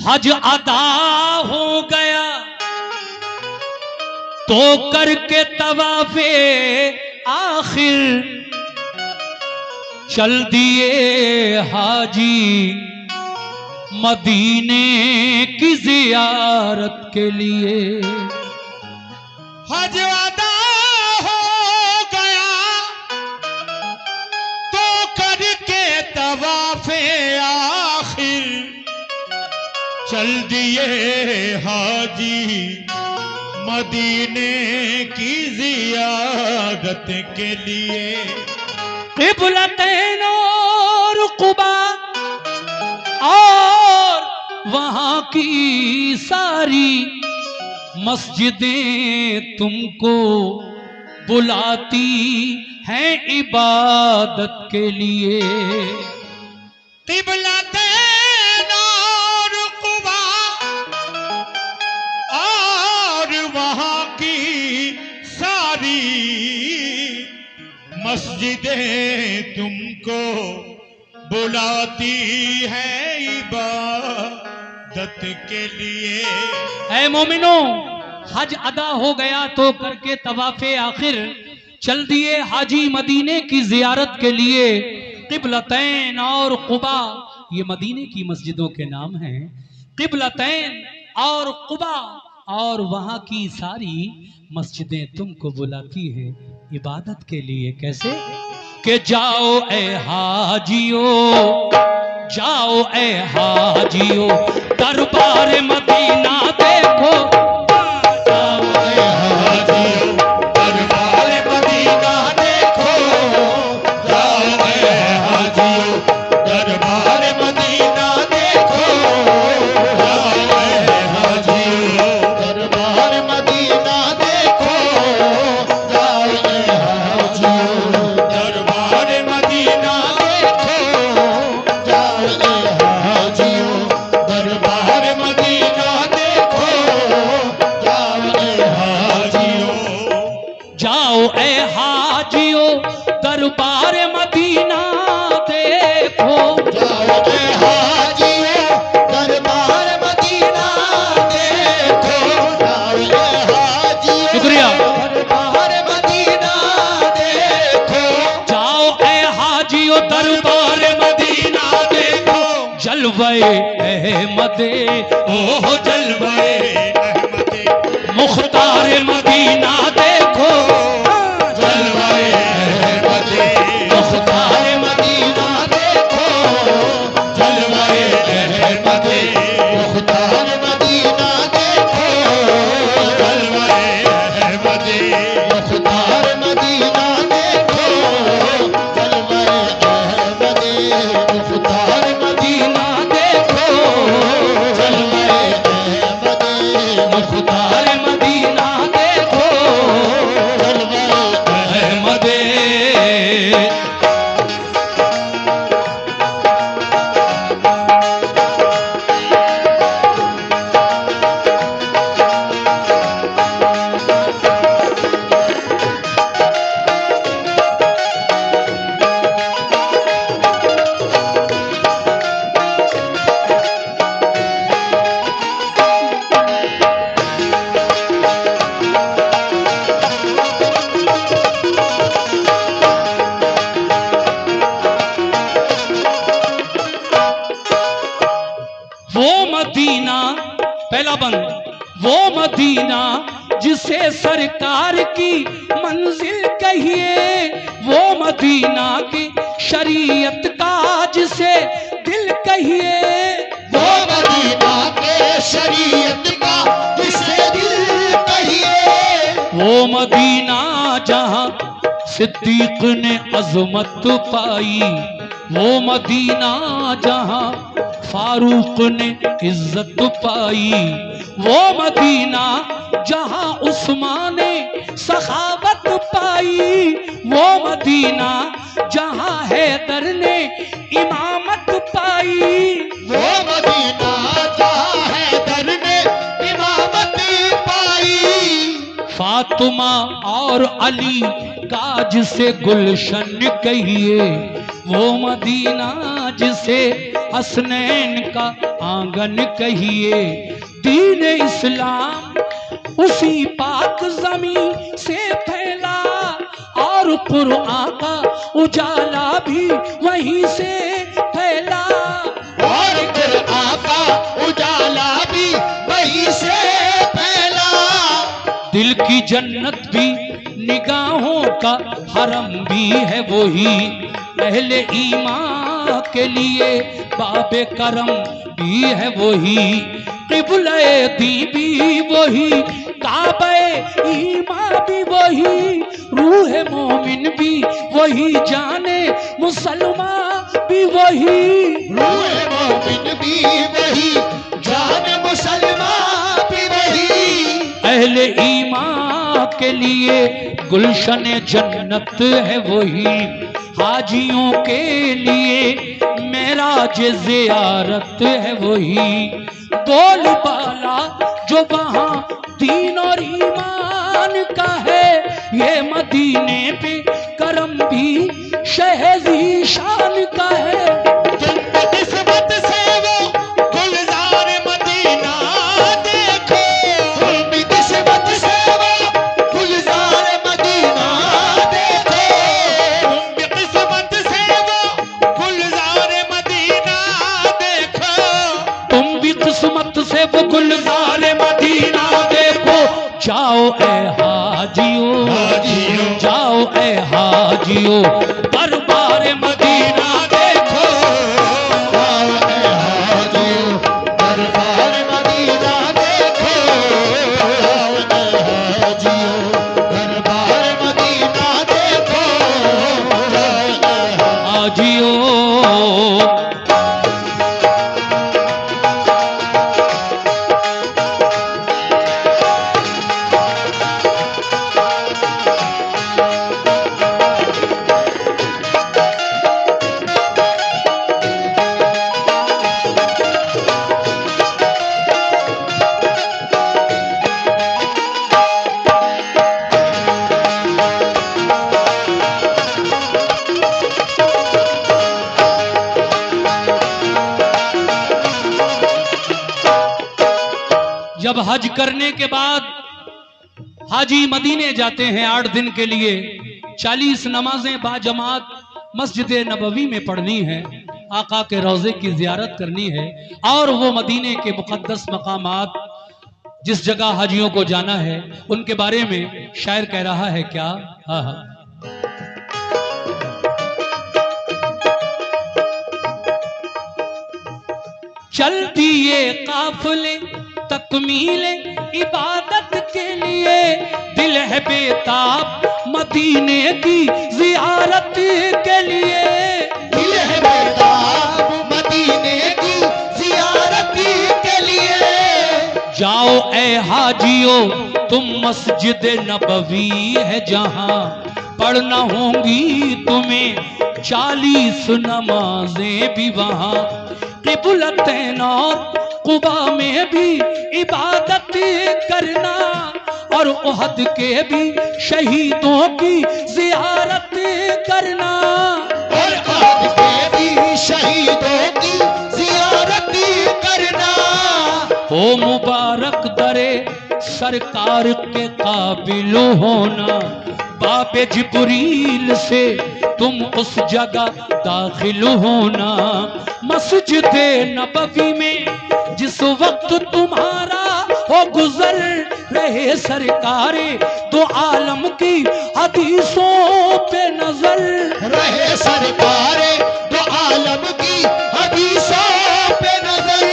हज अदा हो गया तो करके तवाफे आखिर चल दिए हाजी मदीने की जियारत के लिए। हज अदा हो गया तो करके तवाफे आखिर चल दिए हाजी मदीने की जियारत के लिए। क़िबलतैन और कुबा और वहां की सारी मस्जिदें तुमको बुलाती हैं इबादत के लिए। क़िबलतैन और कुबा और वहां की सारी मस्जिदें तुमको बुलाती है इबादत के लिए। ऐ मोमिनो, हज अदा हो गया तो करके तवाफे आखिर चल दिए हाजी मदीने की जियारत के लिए। क़िबलतैन और कुबा ये मदीने की मस्जिदों के नाम हैं। क़िबलतैन और कुबा और वहां की सारी मस्जिदें तुमको बुलाती हैं इबादत के लिए। कैसे कि जाओ ए हाजियो, जाओ ए हाजियो दरबार मदीना देखो। जाओ ए हाजियो दरबार मदीना देखो। जाओ ए हाजियो दरबार मदीना देखो। जाओ ए हाजियो दरबार मदीना देखो। जाओ ए हाजियो दरबार मदीना देखो। जाओ ए हाजियो दरबार मदीना देखो। जाओ ए हाजियो। जाओ ए हाजियो दरबार मदीना देखो। जाओ ए हाजियो दरबार मदीना देखो। जाओ ए हाजियो शुक्रिया। दरबार मदीना देखो। जाओ ए हाजियो दरबार मदीना देखो। जलवे अहमदे ओह जलवे अहमदे मुख्तार मदीना देखो। जलवे अहमदे मुख्तार मदीना देखो। जलवे अहमदे मुख्तार मदीना देखो। जलवे अहमदे मुख्तार मदीना देखो। जलवे अहमदे मुख्तार मदीना देखो। जलवे अहमदे मुख्तार मदीना देखो। जलवे अहमदे वो मदीना, पहला बंद, वो मदीना जिसे सरकार की मंजिल कहिए। वो मदीना की शरीयत का जिसे दिल कहिए। वो मदीना के शरीयत का जिसे दिल कहिए। वो मदीना जहां सिद्दीक ने अजमत पाई। वो मदीना जहां फारूक ने इज्जत पाई। वो मदीना जहां उस्मान ने सखावत पाई। वो मदीना जहां हैदर ने इमामत पाई। वो मदीना जहां हैदर ने इमामत पाई। फातिमा और अली का जिसे गुलशन कहिए। वो मदीना जिसे हसनैन का आंगन कहिए। दीन इस्लाम उसी पाक जमीन से फैला और कुरान का उजाला भी वहीं से फैला। और कुरान का उजाला भी वहीं से फैला। दिल की जन्नत भी निगाहों का हरम भी है वही। अहले ईमान के लिए बाबे करम भी है वही। क़िबले दी भी वही, काबे ईमान भी वही। रूह मोमिन भी वही, जाने मुसलमान भी वही। रूह मोमिन भी वही, जान मुसलमान भी वही। अहले ईमान के लिए गुलशन जन्नत है वही। हाजियों के लिए मेराज ज़ियारत है वही। बोलबाला जो वहाँ दीन और ईमान का है, ये मदीने पे करम भी शहज़ी शान का है। तुम किस्मत से वो गुलजार मदीना देखो। तुम भी किस्मत से वो गुलजार मदीना देखो। तुम भी किस्मत से वो गुलजार मदीना देखो। तुम भी किस्मत से वो गुलजार मदीना देखो। जाओ ए हाजियो, हाजियो। जाओ ए हाजियो, दरबार मदीना देखो। हाजियो, दरबार मदीना देखो। हाजियो, दरबार मदीना देखो। हाजियो जब हज करने के बाद हाजी मदीने जाते हैं 8 दिन के लिए, 40 नमाजें बाजमात मस्जिद नबवी में पढ़नी है, आका के रोजे की जियारत करनी है। और वो मदीने के मुकद्दस मकामात जिस जगह हाजियों को जाना है उनके बारे में शायर कह रहा है क्या? हाँ हाँ। चल दिए काफिले तकमीले इबादत के लिए, दिल है बेताब मदीने की जियारत के लिए। दिल है बेताब मदीने की जियारत के लिए। जाओ ए हाजियो तुम मस्जिद नबवी है जहां, पढ़ना होंगी तुम्हें 40 नमाजें भी वहां। क़िबलतैन और कुबा में भी इबादत करना, और उहद के भी शहीदों की जियारत करना। और उहद के भी शहीदों की जियारत करना। ओ मुबारक दरे सरकार के काबिल होना, बाबे जिब्रील से तुम उस जगह दाखिल होना। मस्जिद नबवी में जिस वक्त तुम्हारा हो गुजर रहे सरकारे, तो आलम की हदीसों पे नजर रहे सरकारे, तो आलम की हदीसों पे नजर।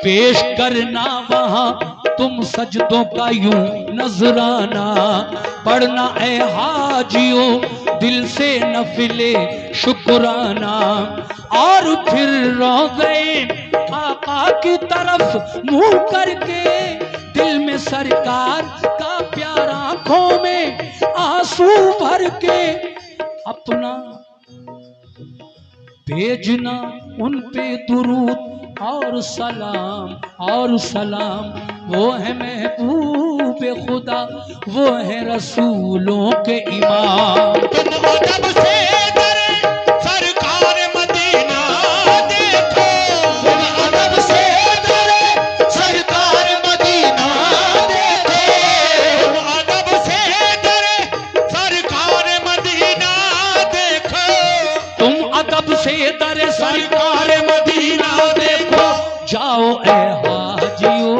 पेश करना वहां तुम सजदों का यूं नजराना, पढ़ना ए हाजियो दिल से नफिले शुक्राना। और फिर रो गए आका की तरफ मुंह करके, दिल में सरकार का प्यार आंखों में आंसू भर के। अपना भेजना उन पे दुरूद और सलाम, वो है महबूब खुदा, वो है रसूलों के इमाम। तुम अदब से दरे सरकार मदीना देखो। जाओ ए हाजियो,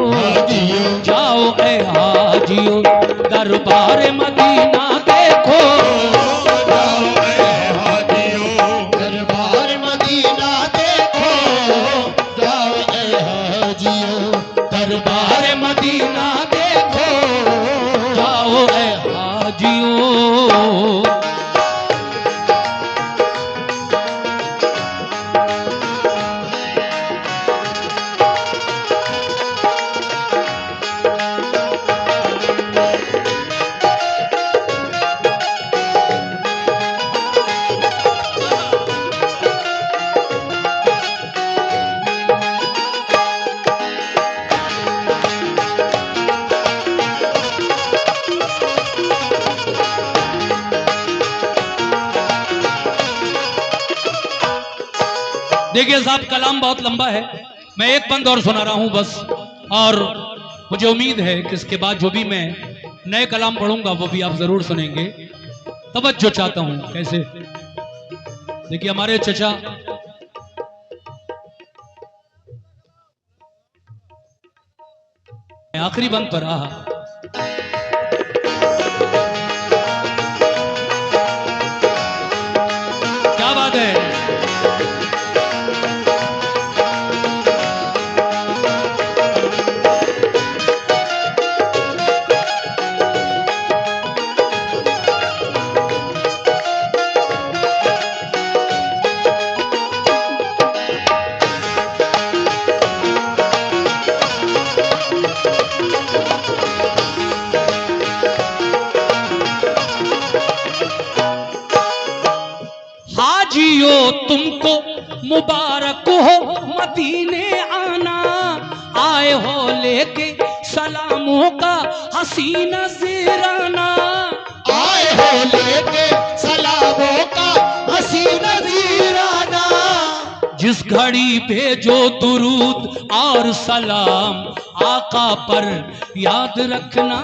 जाओ ए हाजियो, दरबार मदीना देखो। जाओ ए हाजियो, दरबार मदीना देखो। जाओ ए हाजियो, दरबार मदीना देखो। जाओ ए हाजियो। देखिए साहब, कलाम बहुत लंबा है, मैं एक बंद और सुना रहा हूं बस। और मुझे उम्मीद है कि इसके बाद जो भी मैं नए कलाम पढ़ूंगा वो भी आप जरूर सुनेंगे। तवज्जो चाहता हूं। कैसे? देखिए हमारे चचा आखिरी बंद पर रहा। क्या बात है। हाजियो तुमको मुबारक हो मदीने आना, आए हो लेके सलामों का हसीन नज़ीराना। आए हो लेके सलामों का हसीन नज़ीराना। जिस घड़ी भेजो दुरूद और सलाम आका पर याद रखना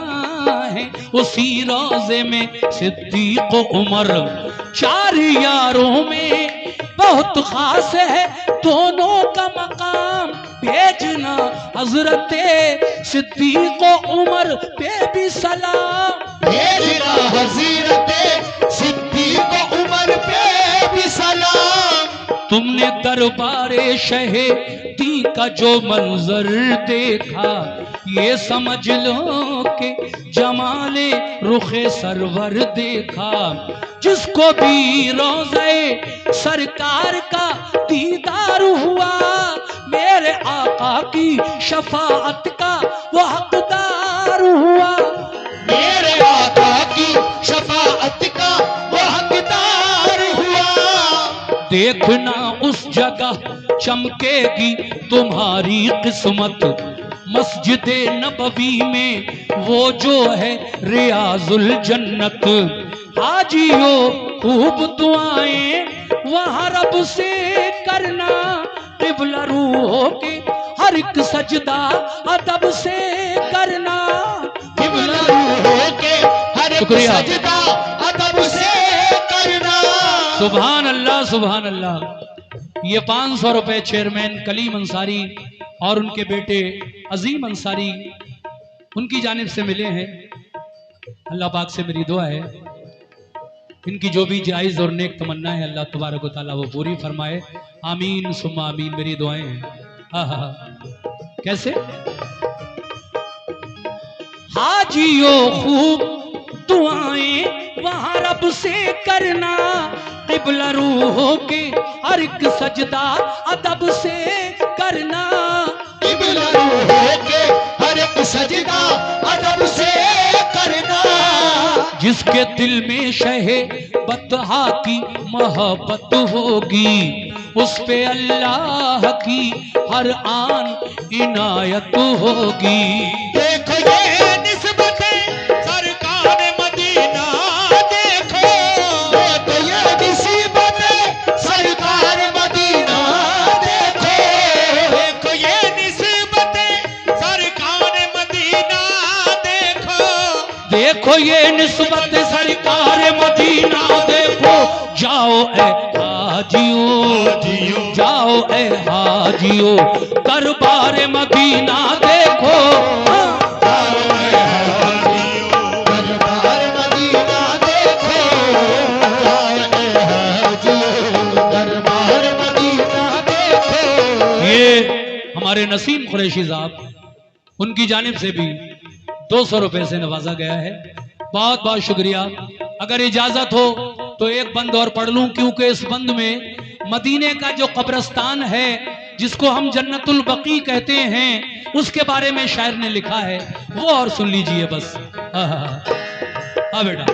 है, उसी रोजे में सिद्दीक उमर चार यारों में बहुत खास है दोनों का मकाम। भेजना हजरत सिद्दीक उमर पे भी सलाम, भेजना हजरत सिद्दीक उमर पे भी सलाम। तुमने दरबारे शहे दी का जो मंजर देखा, ये समझ लो कि जमाले रुखे सरवर देखा। जिसको भी रोज़े सरकार का दीदार हुआ, मेरे आका की शफाअत का वो हकदार हुआ। मेरे आका की शफाअत का वो हकदार हुआ। देखना उस जगह चमकेगी तुम्हारी किस्मत, मस्जिद नबवी में वो जो है रियाजुल जन्नत। हाजियो खूब दुआएं वहाँ रब से करना, क़िबला रूह के हर एक सजदा अदब से करना। क़िबला रूह के हर एक शुक्रिया। सजदा अदब से करना। सुभान अल्लाह, सुभान अल्लाह। ये 500 रुपए चेयरमैन कलीम अंसारी और उनके बेटे अजीम अंसारी उनकी जानिब से मिले हैं। अल्लाह पाक से मेरी दुआ है इनकी जो भी जायज़ और नेक तमन्ना है अल्लाह तबारक व तआला वो पूरी फरमाए। आमीन सुम्मा आमीन मेरी दुआएं हैं। हाँ। कैसे? हाजियो खूब दुआएं वहाँ रब से करना, क़िबला रूह के हर एक सजदा अदब से करना। क़िबला रूह के हर एक सजदा अदब से करना। जिसके दिल में शहे बतहा की मोहब्बत होगी, उस पे अल्लाह की हर आन इनायत होगी। देखो ये निस्बतें सरकार मदीना देखो। देखो ये निस्बतें सरकार मदीना देखो। देखो ये निस्बतें सरकार मदीना देखो। देखो ये निस्बत सरकार मदीना देखो। जाओ ए हाजियो, जाओ ए हाजियो दरबार मदीना देखो। दरबार मदीना देखो, दरबार मदीना देखो। ये हमारे नसीम कुरैशी साहब, उनकी जानिब से भी 200 रुपए से नवाजा गया है। बहुत बहुत शुक्रिया। अगर इजाजत हो तो एक बंद और पढ़ लूं, क्योंकि इस बंद में मदीने का जो कब्रिस्तान है जिसको हम जन्नतुल बकी कहते हैं उसके बारे में शायर ने लिखा है, वो और सुन लीजिए बस। हाँ बेटा।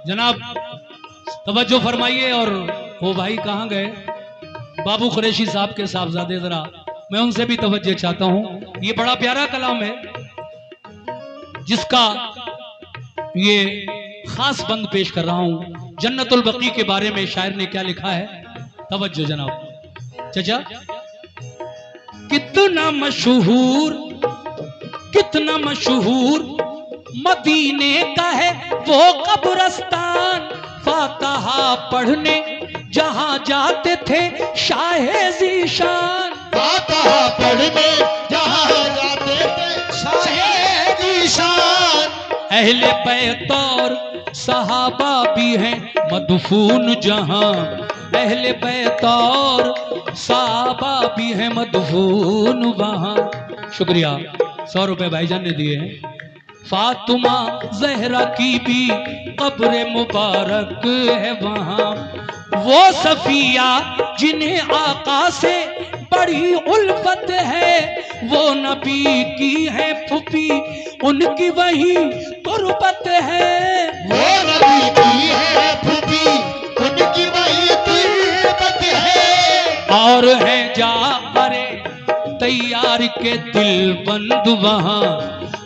जनाब तवज्जो फरमाइए। और वो भाई कहाँ गए, बाबू कुरैशी साहब के साहबजादे, जरा मैं उनसे भी तवज्जो चाहता हूँ। ये बड़ा प्यारा कलाम है जिसका ये खास बंद पेश कर रहा हूँ। जन्नतुल बकी के बारे में शायर ने क्या लिखा है, तवज्जो जनाब। चाचा, कितना मशहूर मदीने का है वो कब्रिस्तान, फातिहा पढ़ने जहां जाते थे शाहे ज़ीशान। फातिहा पढ़ने जहां जाते थे शाहे ज़ीशान। अहले बैत और सहाबा भी हैं मदफून जहां, अहले बैत और सहाबा भी हैं मदफून वहां। शुक्रिया। 100 रुपए भाईजान ने दिए हैं। फातिमा ज़हरा की भी कब्र मुबारक है वहां, वो सफिया जिन्हें आका से बड़ी उल्फत है, वो नबी की है फूफी उनकी वही तुरबत है। वो नबी की है फूफी उनकी वही तुरबत है। और है जाफरे तैयार के दिल बंद वहां,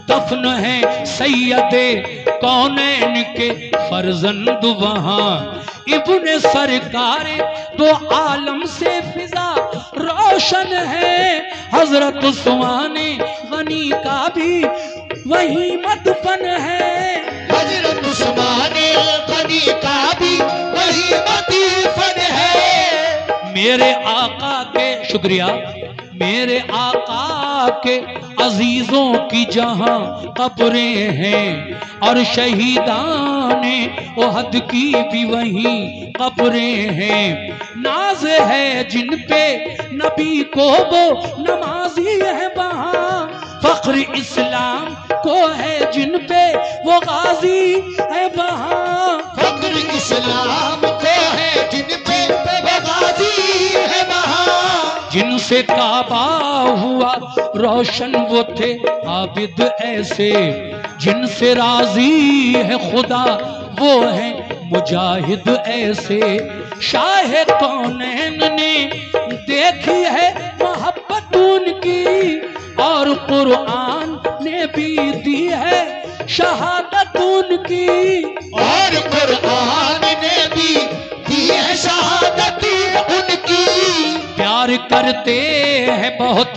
दफन है सैयदे कौनैन के फर्जंद वहां। इब्ने सरकार दो आलम से फिजा रोशन है, हजरत उस्माने गनी का भी वही मदफन है। हजरत उस्माने गनी का भी वही मदफन है। मेरे आका के, शुक्रिया, मेरे आका के अजीजों की जहां कब्रें हैं, और शहीदाने ओहद की भी वहीं कब्रें हैं। नाज है जिन पे नबी को वो नमाजी है वहां, फख्र इस्लाम को है जिन पे वो गाजी है वहां। फख्र इस्लाम को है जिन पे वो गाजी है वहां। जिनसे काबा हुआ रोशन वो थे आबिद ऐसे, जिनसे राजी है खुदा वो है मुजाहिद ऐसे। शाह कौनैन ने देखी है मोहब्बत उनकी, और कुरान ने भी दी है शहादत उनकी। और कुरान ने भी दी है शहादत उनकी। प्यार करते हैं बहुत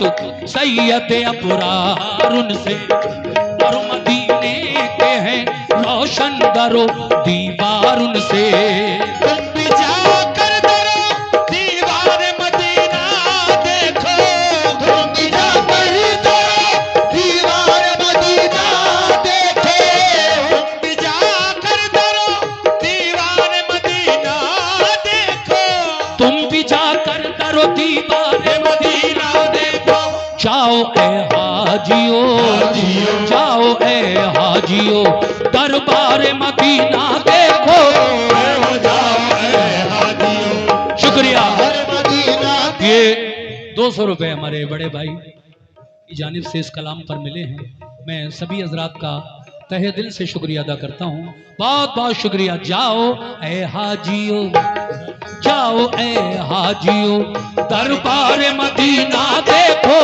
सैयद अबरार उनसे, और मदीने के हैं रोशन दरो दीवार उनसे। तुम भी जाकर दरो दीवार मदीना देखो, तुम भी जाकर दरो दीवार मदीना देखो, तुम भी जाकर दरो दीवार मदीना देखो, तुम भी जाकर दरो दीवार मदीना देखो। जाओ ए हाजियो, जाओ ए हाजियो दरबार मदीना देखो। शुक्रिया। ये 200 रुपए हमारे बड़े भाई की जानिब से इस कलाम पर मिले हैं। मैं सभी हजरात का तहे दिल से शुक्रिया अदा करता हूँ, बहुत बहुत शुक्रिया। जाओ ए हाजियो, जाओ ए हाजियो, दरबार मदीना देखो।